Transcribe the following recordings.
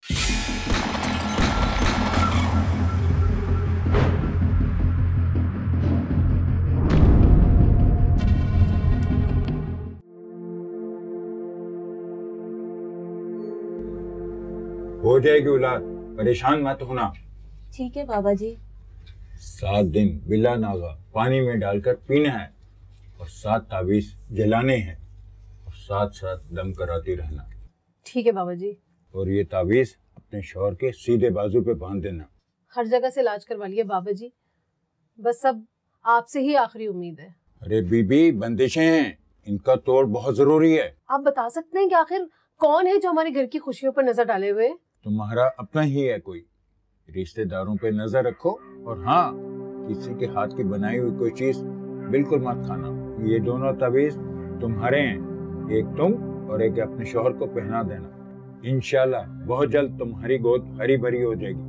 हो जाएगी औलाद, परेशान मत होना। ठीक है बाबा जी। 7 दिन बिला नागा पानी में डालकर पीना है और 7 ताबीज जलाने हैं और साथ साथ दम कराती रहना। ठीक है बाबा जी। और ये ताबीज अपने शौहर के सीधे बाजू पे बांध देना। हर जगह से इलाज करवा लिया बाबा जी, बस अब आपसे ही आखिरी उम्मीद है। अरे बीबी, बंदिशें हैं, इनका तोड़ बहुत जरूरी है। आप बता सकते हैं कि आखिर कौन है जो हमारे घर की खुशियों पर नजर डाले हुए? तुम्हारा अपना ही है कोई। रिश्तेदारों पे नजर रखो और हाँ, किसी के हाथ की बनाई हुई कोई चीज बिल्कुल मत खाना। ये दोनों ताबीज तुम्हारे हैं, एक तुम और एक अपने शौहर को पहना देना। इंशाल्लाह बहुत जल्द तुम्हारी गोद हरी भरी हो जाएगी।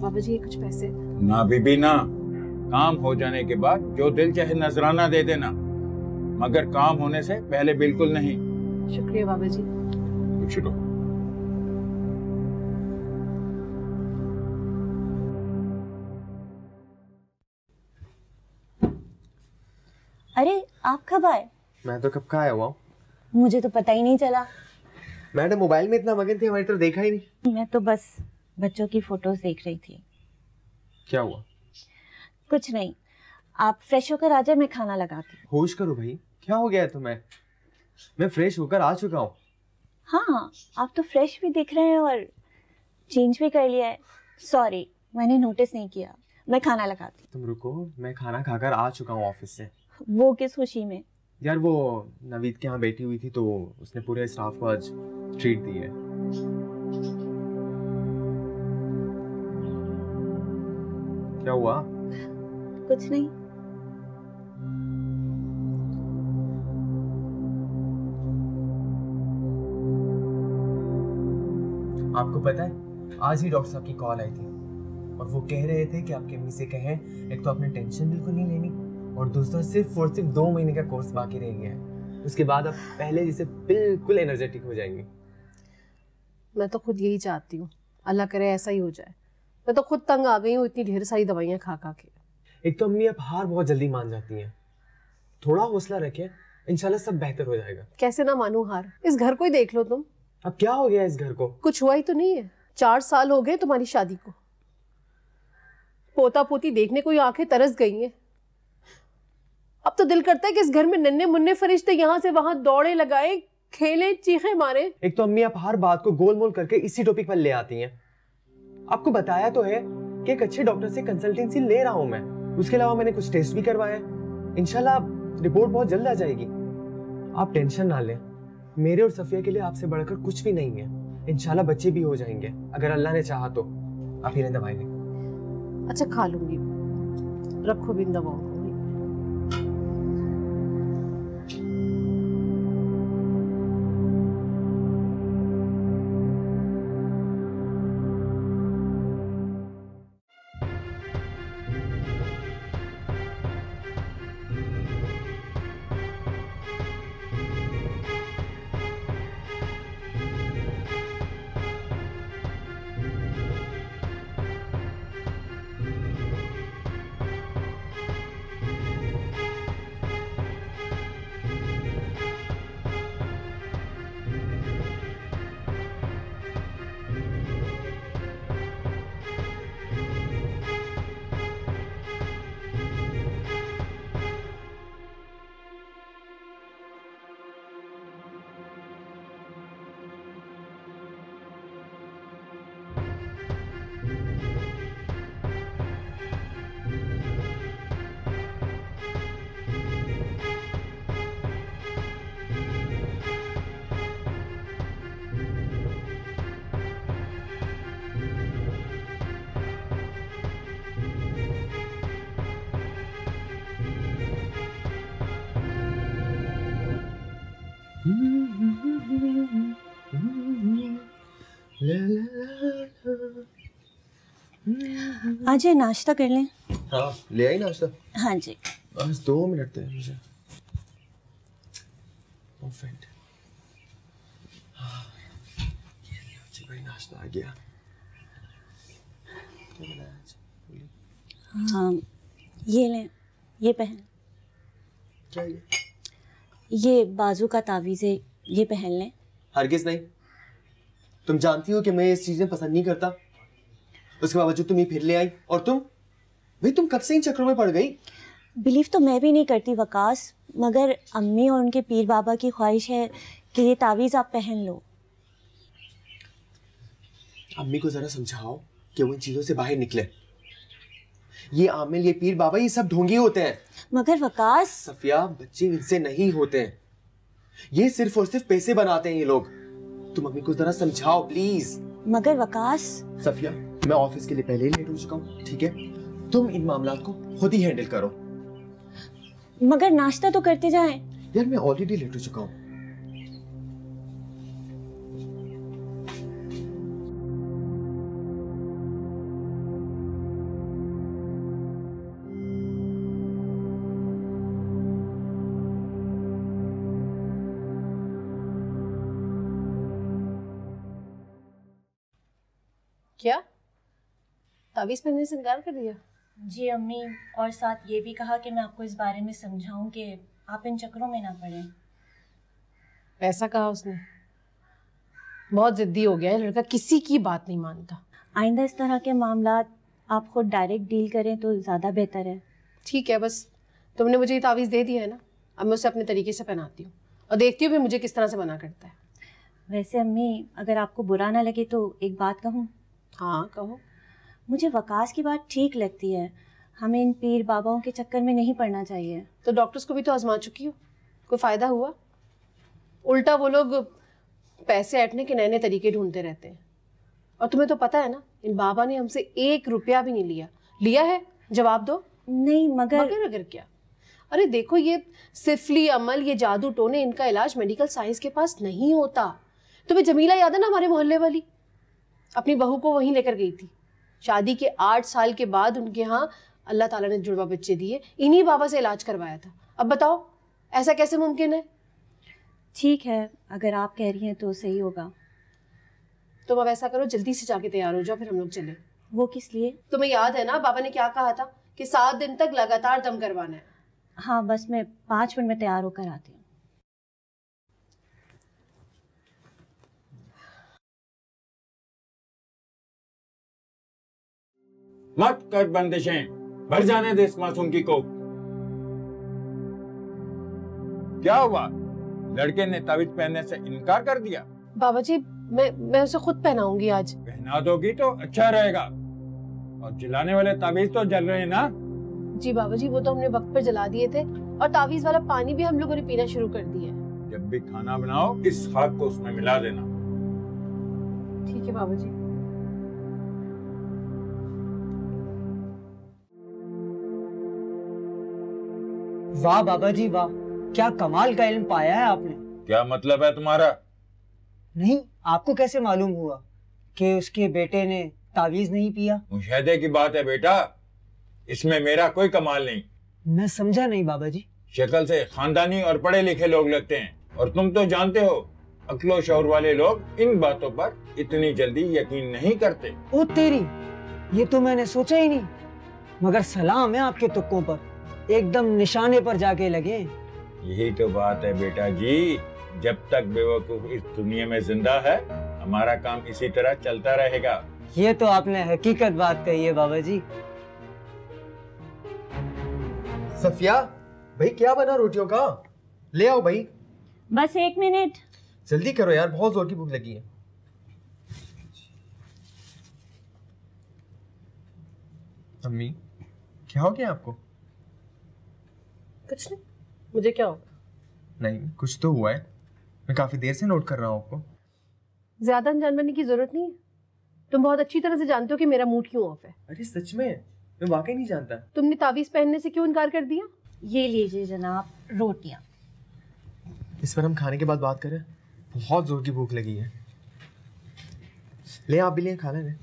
बाबा जी, ये कुछ पैसे? ना बीबी ना, काम हो जाने के बाद जो दिल चाहे नजराना दे देना, मगर काम होने से पहले बिल्कुल नहीं। शुक्रिया बाबा जी। कुछ लो। अरे आप कब आए? मैं तो कब का आया हुआ हूँ। मुझे तो पता ही नहीं चला। मैडम मोबाइल में इतना मगन थी, हमारी तरफ देखा ही नहीं। मैं तो बस बच्चों की फोटोज देख रही थी। क्या हुआ? कुछ नहीं, आप फ्रेश होकर आ जाए, मैं खाना लगाती हूँ। होश करो भाई, क्या हो गया है तुम्हें? मैं फ्रेश होकर आ चुका हूँ। हाँ, आप तो फ्रेश भी दिख रहे हैं और चेंज भी कर लिया है। सॉरी, मैंने नोटिस नहीं किया। मैं खाना लगाती हूँ। तुम रुको, मैं खाना खाकर आ चुका हूँ ऑफिस से। वो किस खुशी में? यार वो नवीद के यहाँ बैठी हुई थी तो उसने पूरे स्टाफ को आज ट्रीट दी है। क्या हुआ? कुछ नहीं। आपको पता है, आज ही डॉक्टर साहब की कॉल आई थी और वो कह रहे थे कि आपकी अम्मी से कहें, एक तो आपने टेंशन बिल्कुल नहीं लेनी और दूसरा सिर्फ और सिर्फ 2 महीने का कोर्स बाकी रह गया है। उसके बाद आप पहले जैसे बिल्कुल एनर्जेटिक हो जाएंगे। मैं तो खुद यही चाहती हूँ, अल्लाह करे ऐसा ही हो जाए। मैं तो खुद तंग आ गई हूँ इतनी ढेर सारी दवाइयाँ खा खा के। एक तो अम्मी आप हार बहुत जल्दी मान जाती हैं, थोड़ा हौसला रखें, इंशाल्लाह सब बेहतर हो जाएगा। कैसे ना मानूं हार? इस घर को ही देख लो तुम। अब क्या हो गया इस घर को? कुछ हुआ ही तो नहीं है। 4 साल हो गए तुम्हारी शादी को, पोता पोती देखने को ही आंखें तरस गई हैं। अब तो दिल करता है कि इस घर में नन्हे मुन्ने फरिश्ते यहाँ से वहां दौड़े लगाए, खेले, चीखे मारे। एक तो अम्मी आप हर बात को गोल मोल करके इसी टॉपिक पर ले आती हैं। आपको बताया तो है कि एक अच्छे डॉक्टर से कंसल्टेंसी ले रहा हूं मैं। उसके अलावा मैंने कुछ टेस्ट भी करवाए। इंशाल्लाह रिपोर्ट बहुत जल्द आ जाएगी। आप टेंशन ना लें, मेरे और सफिया के लिए आपसे बढ़कर कुछ भी नहीं है। इंशाल्लाह बच्चे भी हो जाएंगे अगर अल्लाह ने चाहा तो। आप इन्हें दवाई लें। अच्छा, खा लूंगी, रखो भी इन दवाओं को। आज नाश्ता कर लें। हाँ, ले आई नाश्ता? हाँ जी। बस 2 मिनट थे मुझे। परफेक्ट। नाश्ता आ गया। क्या बनाया आज? हाँ, ये लें, ये पहन। क्या ये बाजू का तावीज़ है, ये पहन लें। हरगिज नहीं। तुम जानती हो कि मैं इस चीजें पसंद नहीं करता, उसके बावजूद तुम ये फिर ले आई। और तुम भाई, तुम कब से इन चक्रों में पड़ गई? बिलीव तो मैं भी नहीं करती वकास, मगर अम्मी और उनके पीर बाबा की ख्वाहिश है कि ये तावीज़ आप पहन लो। अम्मी को जरा समझाओ कि वो इन चीजों से बाहर निकले। ये आमिल, ये पीर बाबा, ये सब ढोंगी होते हैं। मगर वकास। सफिया, बच्चे इनसे नहीं होते हैं, ये सिर्फ और सिर्फ पैसे बनाते हैं ये लोग। तुम अम्मी को जरा समझाओ प्लीज। मगर वकास। सफिया, मैं ऑफिस के लिए पहले ही लेट हो चुका हूँ, ठीक है? तुम इन मामलात को खुद ही हैंडल करो। मगर नाश्ता तो करते जाएं। यार, मैं ऑलरेडी लेट हो चुका हूँ। क्या तावीज़ पहनने से इनकार कर दिया? जी अम्मी, और साथ ये भी कहा कि मैं आपको इस बारे में समझाऊं कि आप इन चक्रों में ना पड़ें। ऐसा कहा उसने? बहुत जिद्दी हो गया है लड़का, किसी की बात नहीं मानता। आइंदा इस तरह के मामलात आप खुद डायरेक्ट डील करें तो ज़्यादा बेहतर है। ठीक है, बस तुमने मुझे ये तावीज़ दे दिया है ना, अब मैं उसे अपने तरीके से पहनाती हूँ और देखती हूँ भी मुझे किस तरह से मना करता है। वैसे अम्मी, अगर आपको बुरा ना लगे तो एक बात कहूँ? हाँ कहो। मुझे वकास की बात ठीक लगती है, हमें इन पीर बाबाओं के चक्कर में नहीं पड़ना चाहिए। तो डॉक्टर्स को भी तो आजमा चुकी हो, कोई फ़ायदा हुआ? उल्टा वो लोग पैसे ऐंठने के नए नए तरीके ढूंढते रहते हैं। और तुम्हें तो पता है ना, इन बाबा ने हमसे 1 रुपया भी नहीं लिया। लिया है? जवाब दो। नहीं, मगर अगर क्या? अरे देखो, ये सिफली अमल, ये जादू टोने, इनका इलाज मेडिकल साइंस के पास नहीं होता। तुम्हें जमीला याद है ना, हमारे मोहल्ले वाली? अपनी बहू को वहीं लेकर गई थी। शादी के 8 साल के बाद उनके यहाँ अल्लाह ताला ने जुड़वा बच्चे दिए, इन्हीं बाबा से इलाज करवाया था। अब बताओ, ऐसा कैसे मुमकिन है? ठीक है, अगर आप कह रही हैं तो सही होगा। तुम अब ऐसा करो, जल्दी से जाके तैयार हो जाओ, फिर हम लोग चले। वो किस लिए? तुम्हें याद है ना बाबा ने क्या कहा था कि 7 दिन तक लगातार दम करवाना है। हाँ, बस मैं 5 मिनट में तैयार होकर आती हूँ। मत कर बंदिशें, भर जाने दे इस मासूम की कोख। क्या हुआ? लड़के ने तावीज पहनने से इनकार कर दिया? बाबा जी, मैं उसे खुद पहनाऊंगी आज। पहना दोगी तो अच्छा रहेगा। और जलाने वाले तावीज तो जल रहे हैं ना? जी बाबा जी, वो तो हमने वक्त पर जला दिए थे, और तावीज वाला पानी भी हम लोगों ने पीना शुरू कर दिया है। जब भी खाना बनाओ, इस खाक को उसमें मिला देना। ठीक है बाबा जी। वाह बाबा जी वाह, क्या कमाल का इल्म पाया है आपने। क्या मतलब है तुम्हारा? नहीं, आपको कैसे मालूम हुआ कि उसके बेटे ने तावीज नहीं पिया? मुशाहिदे की बात है बेटा, इसमें मेरा कोई कमाल नहीं। मैं समझा नहीं बाबा जी। शक्ल से खानदानी और पढ़े लिखे लोग लगते हैं, और तुम तो जानते हो अक्लो शौर वाले लोग इन बातों पर इतनी जल्दी यकीन नहीं करते। ओ तेरी, ये तो मैंने सोचा ही नहीं। मगर सलाम है आपके तुक्कों पर, एकदम निशाने पर जाके लगे। यही तो बात है बेटा जी, जब तक बेवकूफ इस दुनिया में जिंदा है, हमारा काम इसी तरह चलता रहेगा। ये तो आपने हकीकत बात कही है बाबा जी। सफिया, भाई क्या बना रोटियों का? ले आओ भाई। बस 1 मिनट। जल्दी करो यार, बहुत जोर की भूख लगी है। अम्मी, क्या हो गया आपको? कुछ नहीं, मुझे क्या होगा? नहीं, कुछ तो हुआ है। मैं काफी देर से नोट कर रहा हूँ आपको। ज्यादा अनजान बनने की जरूरत नहीं है। तुम बहुत अच्छी तरह से जानते हो कि मेरा मूड क्यों ऑफ है। अरे सच में, मैं वाकई नहीं जानता। तुमने तावीज पहनने से क्यों इनकार कर दिया? ये लीजिए जनाब, रोटियां। इस पर हम खाने के बाद बात करें, बहुत जोर की भूख लगी है। ले आप भी ले, खा लें।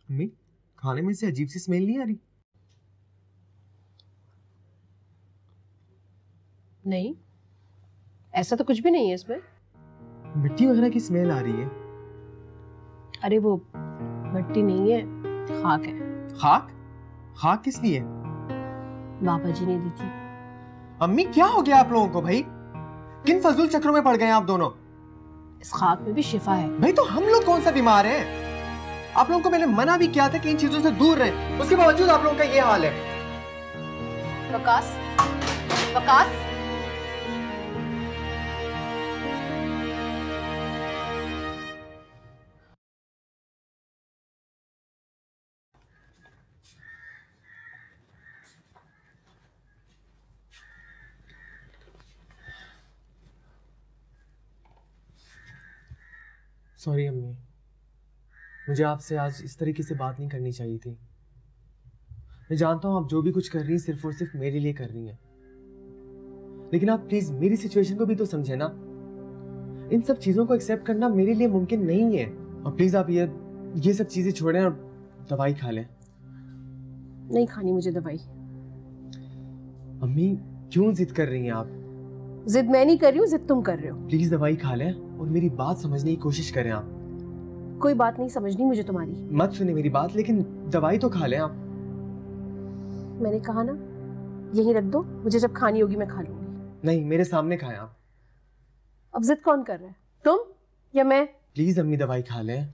अम्मी, खाने में से अजीब सी स्मेल नहीं आ रही? नहीं, ऐसा तो कुछ भी नहीं है इसमें। मिट्टी वगैरह की स्मेल आ रही है। अरे वो मिट्टी नहीं है, खाक है। खाक? खाक किस लिए? बाबा जी ने दी थी। अम्मी क्या हो गया आप लोगों को भाई? किन फजूल चक्रों में पड़ गए आप दोनों? इस खाक में भी शिफा है। भाई तो हम लोग कौन सा बीमार हैं? आप लोगों को मैंने मना भी किया था कि इन चीजों से दूर रहें, उसके बावजूद आप लोगों का ये हाल है। वकास, वकास, सॉरी अम्मी, मुझे आपसे आज इस तरीके से बात नहीं करनी चाहिए थी। मैं जानता हूँ आप जो भी कुछ कर रही हैं सिर्फ और सिर्फ मेरे लिए कर रही हैं, लेकिन आप प्लीज मेरी सिचुएशन को भी तो समझे ना। इन सब चीजों को एक्सेप्ट करना मेरे लिए मुमकिन नहीं है। और प्लीज आप ये सब चीजें छोड़ें और दवाई खा लें। नहीं खानी मुझे दवाई। अम्मी क्यों जिद कर रही हैं आप? जिद मैं नहीं कर रही हूँ, जिद तुम कर रहे हो। प्लीज दवाई खा लें और मेरी बात समझने की कोशिश करें आप। कोई बात नहीं समझनी मुझे तुम्हारी। मत सुने मेरी बात, लेकिन दवाई तो खा लें आप। मैंने कहा ना, यही रख दो, मुझे जब खानी होगी मैं खा लूंगी। नहीं, मेरे सामने खाएं आप। अब जिद कौन कर रहा है, तुम या मैं? प्लीज अम्मी दवाई खा लें।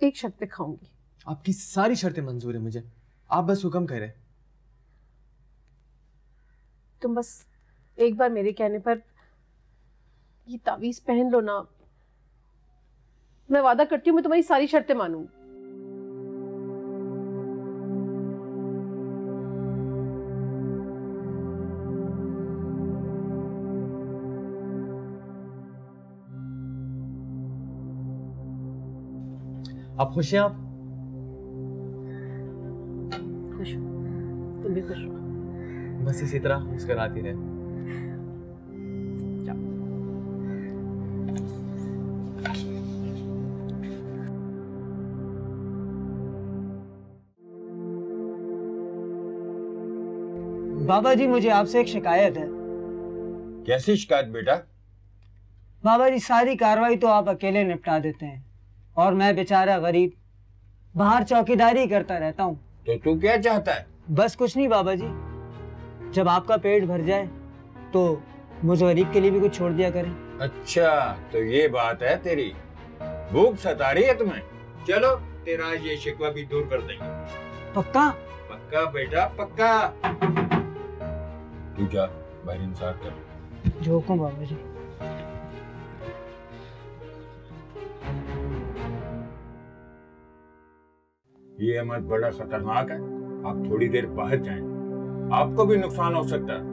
एक शर्त पे खाऊंगी। आपकी सारी शर्तें मंजूर है मुझे, आप बस हुक्म करें। तुम बस एक बार मेरे कहने पर ये तावीज पहन लो ना, मैं वादा करती हूँ मैं तुम्हारी सारी शर्तें मानूंगी। आप खुश हैं? आप खुश हो, तुम भी खुश हो। बस इसी तरह मुस्कुराती रहे। बाबा जी मुझे आपसे एक शिकायत है। कैसी शिकायत बेटा? बाबा जी सारी कार्रवाई तो आप अकेले निपटा देते हैं और मैं बेचारा गरीब बाहर चौकीदारी करता रहता हूँ। तो तू क्या चाहता है? बस कुछ नहीं बाबा जी, जब आपका पेट भर जाए तो मुझे गरीब के लिए भी कुछ छोड़ दिया करें। अच्छा तो ये बात है तेरी, भूख सता रही है तुम्हें? चलो तेरा ये शिकवा भी दूर कर देंगे। पक्का? पक्का बेटा पक्का। तू जा बाहर इंतजार कर। जो हुक्म बाबा जी। ये अमल बड़ा खतरनाक है, आप थोड़ी देर बाहर जाएं, आपको भी नुकसान हो सकता है।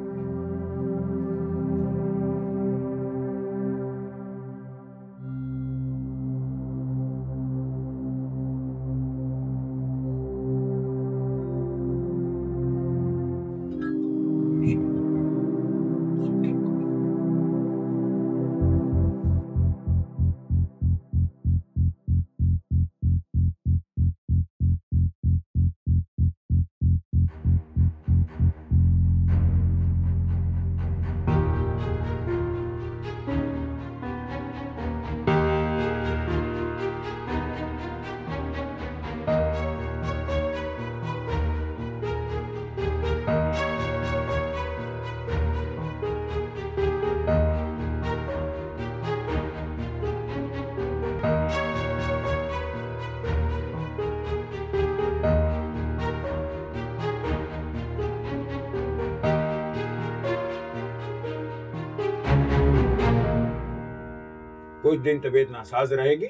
कुछ दिन तबीयत नासाज रहेगी,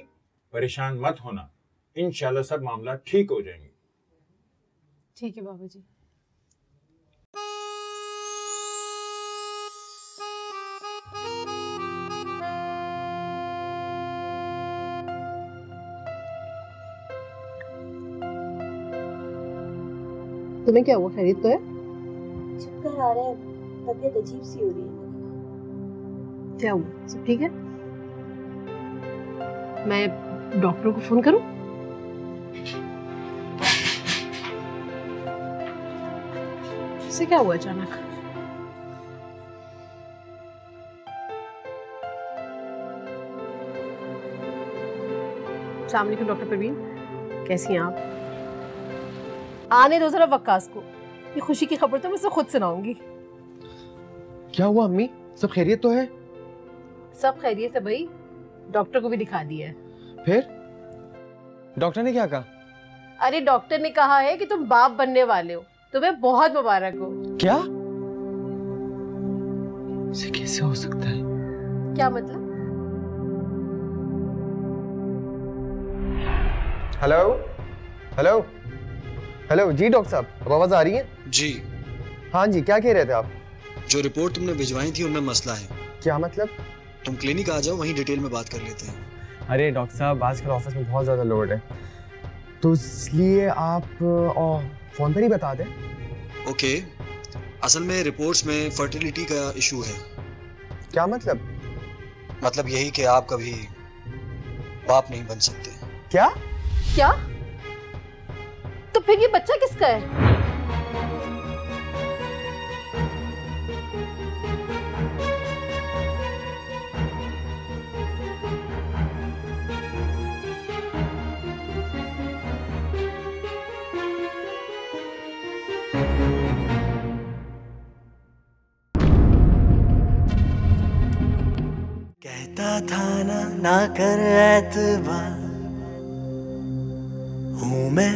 परेशान मत होना, इंशाल्लाह सब मामला ठीक हो जाएंगे। ठीक है बाबा जी। तुम्हें क्या हुआ, खैरियत तो है? चक्कर आ रहा है, तबीयत अजीब सी हो रही है। क्या हुआ, सब ठीक है? मैं डॉक्टर को फोन करूं? इसे क्या हुआ अचानक? अस्सलाम वालेकुम डॉक्टर परवीन, कैसी हैं आप? आने दो जरा वक्कास को, ये खुशी की खबर तो मैं उसे खुद सुनाऊंगी। क्या हुआ अम्मी, सब खैरियत तो है? सब खैरियत है भाई, डॉक्टर को भी दिखा दिया है। फिर डॉक्टर ने क्या कहा? अरे डॉक्टर ने कहा है कि तुम बाप बनने वाले हो, तुम्हें बहुत मुबारक हो। क्या? ऐसे कैसे हो सकता है? क्या मतलब? हेलो हेलो हेलो जी डॉक्टर साहब, अब आवाज आ रही है? जी, हाँ जी, क्या कह रहे थे आप? जो रिपोर्ट तुमने भिजवाई थी उनमें मसला है। क्या मतलब? तुम क्लिनिक आ जाओ, वहीं डिटेल में बात कर लेते हैं। अरे डॉक्टर साहब, आजकल ऑफिस में बहुत ज़्यादा लोड है, तो इसलिए आप फ़ोन पर ही बता दें। ओके, असल में रिपोर्ट्स में फर्टिलिटी का इशू है। क्या मतलब? मतलब यही कि आप कभी बाप नहीं बन सकते। क्या? क्या? तो फिर ये बच्चा किसका है? कहता था ना कर एतबार, हूँ मैं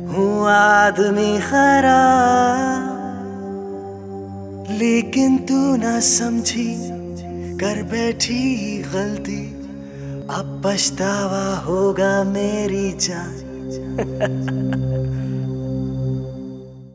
हूँ आदमी खराब, लेकिन तू ना समझी, कर बैठी गलती, अब पछतावा होगा मेरी जान।